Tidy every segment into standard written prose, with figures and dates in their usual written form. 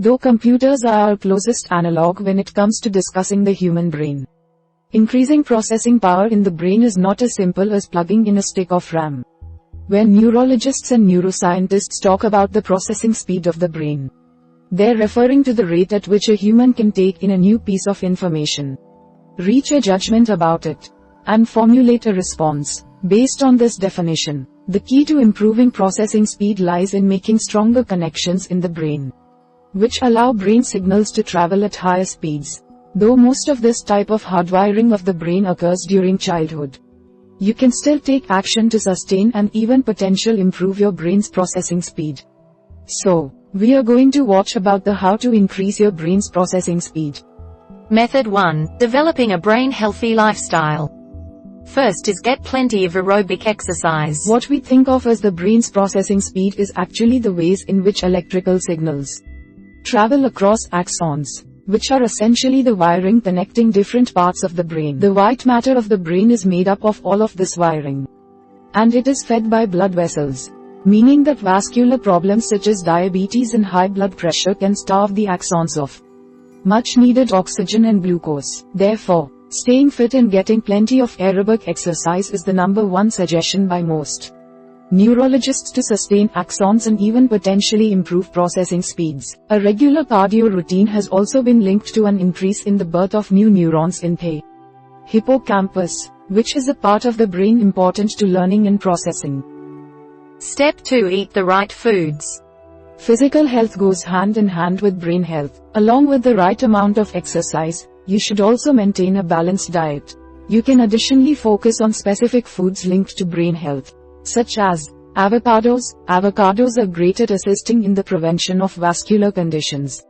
though computers are our closest analog when it comes to discussing the human brain. Increasing processing power in the brain is not as simple as plugging in a stick of RAM. When neurologists and neuroscientists talk about the processing speed of the brain, they're referring to the rate at which a human can take in a new piece of information, reach a judgment about it, and formulate a response. Based on this definition, the key to improving processing speed lies in making stronger connections in the brain, which allow brain signals to travel at higher speeds. Though most of this type of hardwiring of the brain occurs during childhood, you can still take action to sustain and even potentially improve your brain's processing speed. So, we are going to watch about the how to increase your brain's processing speed. Method 1. Developing a brain-healthy lifestyle. First is get plenty of aerobic exercise. What we think of as the brain's processing speed is actually the ways in which electrical signals travel across axons, which are essentially the wiring connecting different parts of the brain. The white matter of the brain is made up of all of this wiring, and it is fed by blood vessels, meaning that vascular problems such as diabetes and high blood pressure can starve the axons of much needed oxygen and glucose. Therefore, staying fit and getting plenty of aerobic exercise is the #1 suggestion by most neurologists to sustain axons and even potentially improve processing speeds. A regular cardio routine has also been linked to an increase in the birth of new neurons in the hippocampus, which is a part of the brain important to learning and processing. Step 2. Eat the right foods. Physical health goes hand in hand with brain health. Along with the right amount of exercise, you should also maintain a balanced diet. You can additionally focus on specific foods linked to brain health, such as avocados. Avocados are great at assisting in the prevention of vascular conditions,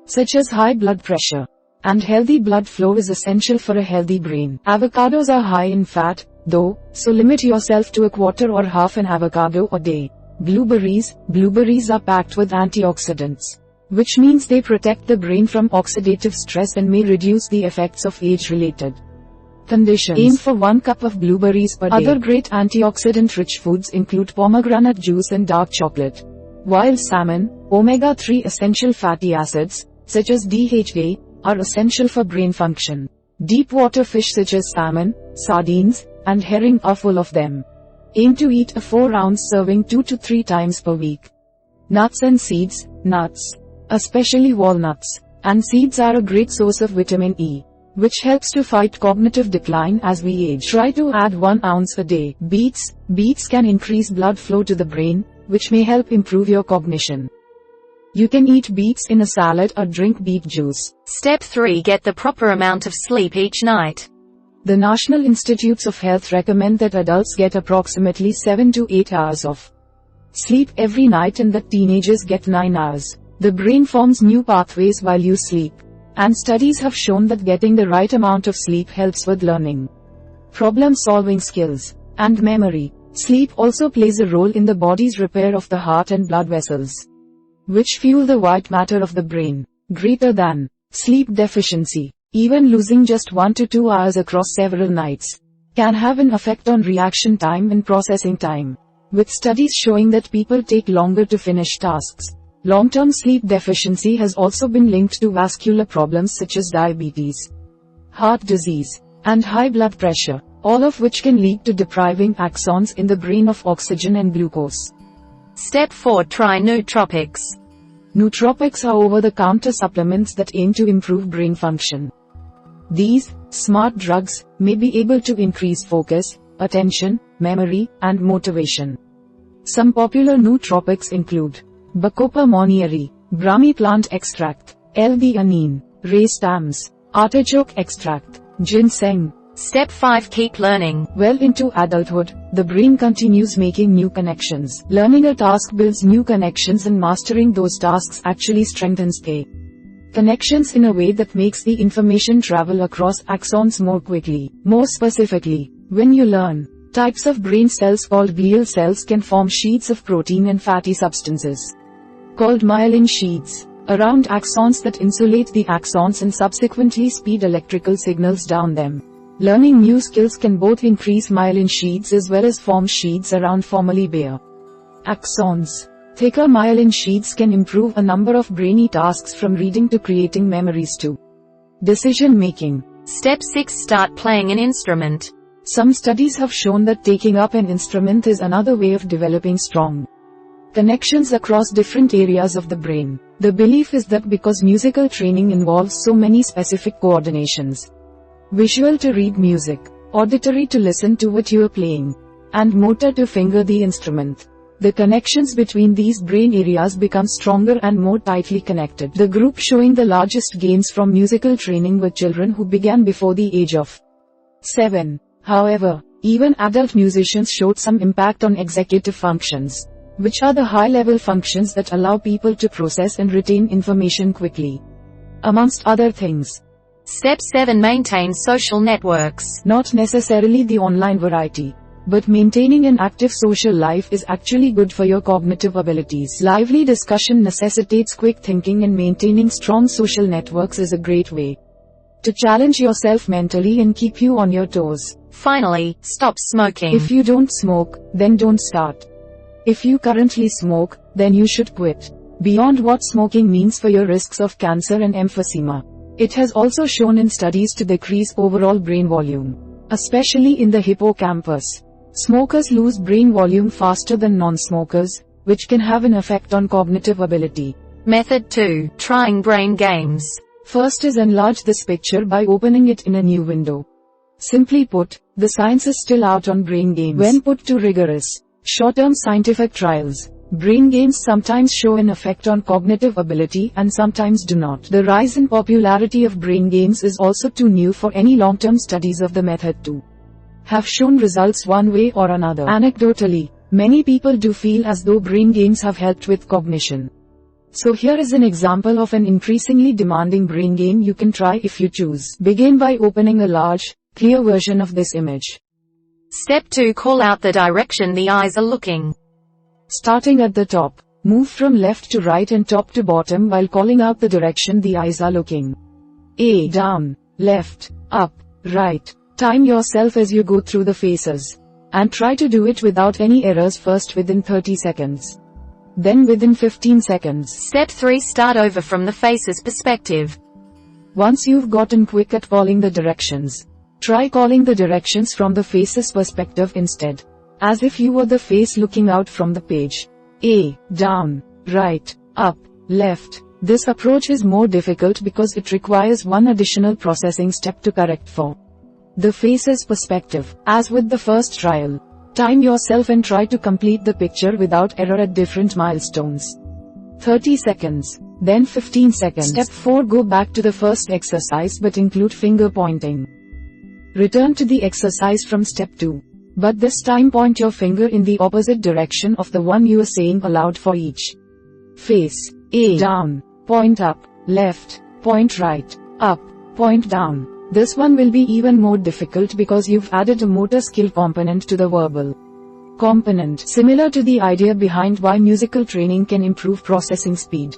such as high blood pressure, and healthy blood flow is essential for a healthy brain. Avocados are high in fat, though, so limit yourself to a quarter or half an avocado a day. Blueberries are packed with antioxidants, which means they protect the brain from oxidative stress and may reduce the effects of age-related conditions. Aim for 1 cup of blueberries per day. Other great antioxidant-rich foods include pomegranate juice and dark chocolate. Wild salmon, omega-3 essential fatty acids, such as DHA, are essential for brain function. Deep water fish such as salmon, sardines, and herring are full of them. Aim to eat a 4-ounce serving 2 to 3 times per week. Nuts and seeds. Nuts, especially walnuts, and seeds are a great source of vitamin E, which helps to fight cognitive decline as we age. Try to add 1 ounce a day. Beets can increase blood flow to the brain, which may help improve your cognition. You can eat beets in a salad or drink beet juice. Step 3. Get the proper amount of sleep each night. The National Institutes of Health recommend that adults get approximately 7 to 8 hours of sleep every night and that teenagers get 9 hours. The brain forms new pathways while you sleep, and studies have shown that getting the right amount of sleep helps with learning, problem-solving skills, and memory. Sleep also plays a role in the body's repair of the heart and blood vessels, which fuel the white matter of the brain. Greater than sleep deficiency, even losing just 1 to 2 hours across several nights, can have an effect on reaction time and processing time, with studies showing that people take longer to finish tasks. Long-term sleep deficiency has also been linked to vascular problems such as diabetes, heart disease, and high blood pressure, all of which can lead to depriving axons in the brain of oxygen and glucose. Step 4. Try nootropics. Nootropics are over-the-counter supplements that aim to improve brain function. These smart drugs may be able to increase focus, attention, memory, and motivation. Some popular nootropics include Bacopa monnieri, Brahmi plant extract, L-theanine, Rastams, artichoke extract, ginseng. Step 5. Keep learning. Well into adulthood, the brain continues making new connections. Learning a task builds new connections and mastering those tasks actually strengthens the connections in a way that makes the information travel across axons more quickly. More specifically, when you learn, types of brain cells called glial cells can form sheets of protein and fatty substances, called myelin sheaths, around axons that insulate the axons and subsequently speed electrical signals down them. Learning new skills can both increase myelin sheaths as well as form sheaths around formerly bare axons. Thicker myelin sheaths can improve a number of brainy tasks from reading to creating memories to decision making. Step 6. Start playing an instrument. Some studies have shown that taking up an instrument is another way of developing strong connections across different areas of the brain. The belief is that because musical training involves so many specific coordinations, visual to read music, auditory to listen to what you are playing, and motor to finger the instrument, the connections between these brain areas become stronger and more tightly connected. The group showing the largest gains from musical training were children who began before the age of 7. However, even adult musicians showed some impact on executive functions, which are the high-level functions that allow people to process and retain information quickly, amongst other things. Step 7. Maintain social networks. Not necessarily the online variety, but maintaining an active social life is actually good for your cognitive abilities. Lively discussion necessitates quick thinking, and maintaining strong social networks is a great way to challenge yourself mentally and keep you on your toes. Finally, stop smoking. If you don't smoke, then don't start. If you currently smoke, then you should quit. Beyond what smoking means for your risks of cancer and emphysema, it has also shown in studies to decrease overall brain volume, especially in the hippocampus. Smokers lose brain volume faster than non-smokers, which can have an effect on cognitive ability. Method 2. Trying brain games. First is enlarge this picture by opening it in a new window. Simply put, the science is still out on brain games. When put to rigorous, short-term scientific trials, brain games sometimes show an effect on cognitive ability and sometimes do not. The rise in popularity of brain games is also too new for any long-term studies of the method to have shown results one way or another. Anecdotally, many people do feel as though brain games have helped with cognition. So here is an example of an increasingly demanding brain game you can try if you choose. Begin by opening a large, clear version of this image. Step 2. Call out the direction the eyes are looking. Starting at the top, move from left to right and top to bottom while calling out the direction the eyes are looking. A. Down, left, up, right. Time yourself as you go through the faces, and try to do it without any errors, first within 30 seconds. Then within 15 seconds. Step 3. Start over from the face's perspective. Once you've gotten quick at calling the directions, try calling the directions from the face's perspective instead, as if you were the face looking out from the page. A. Down, right, up, left. This approach is more difficult because it requires one additional processing step to correct for the face's perspective. As with the first trial, time yourself and try to complete the picture without error at different milestones. 30 seconds, then 15 seconds. Step 4. Go back to the first exercise but include finger pointing. Return to the exercise from step 2. But this time point your finger in the opposite direction of the one you are saying aloud for each face. A. Down, point up, left, point right, up, point down. This one will be even more difficult because you've added a motor skill component to the verbal component, similar to the idea behind why musical training can improve processing speed.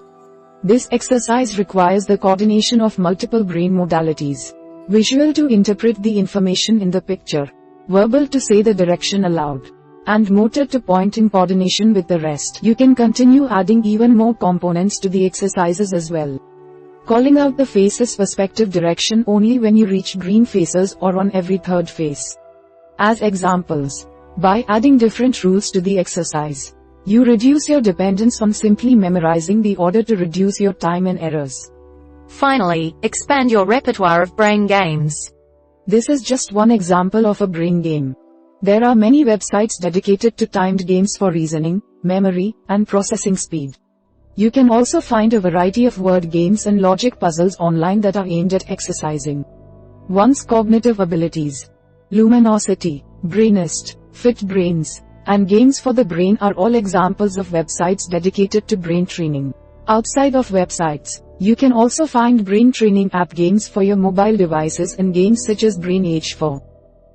This exercise requires the coordination of multiple brain modalities. Visual to interpret the information in the picture, verbal to say the direction aloud, and motor to point in coordination with the rest. You can continue adding even more components to the exercises as well, calling out the face's perspective direction only when you reach green faces or on every third face. As examples, by adding different rules to the exercise, you reduce your dependence on simply memorizing the order to reduce your time and errors. Finally, expand your repertoire of brain games. This is just one example of a brain game. There are many websites dedicated to timed games for reasoning, memory, and processing speed. You can also find a variety of word games and logic puzzles online that are aimed at exercising one's cognitive abilities. Luminosity, Brainist, Fit Brains, and Games for the Brain are all examples of websites dedicated to brain training. Outside of websites, you can also find brain training app games for your mobile devices and games such as Brain Age for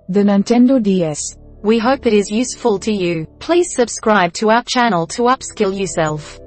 the Nintendo DS. We hope it is useful to you. Please subscribe to our channel to upskill yourself.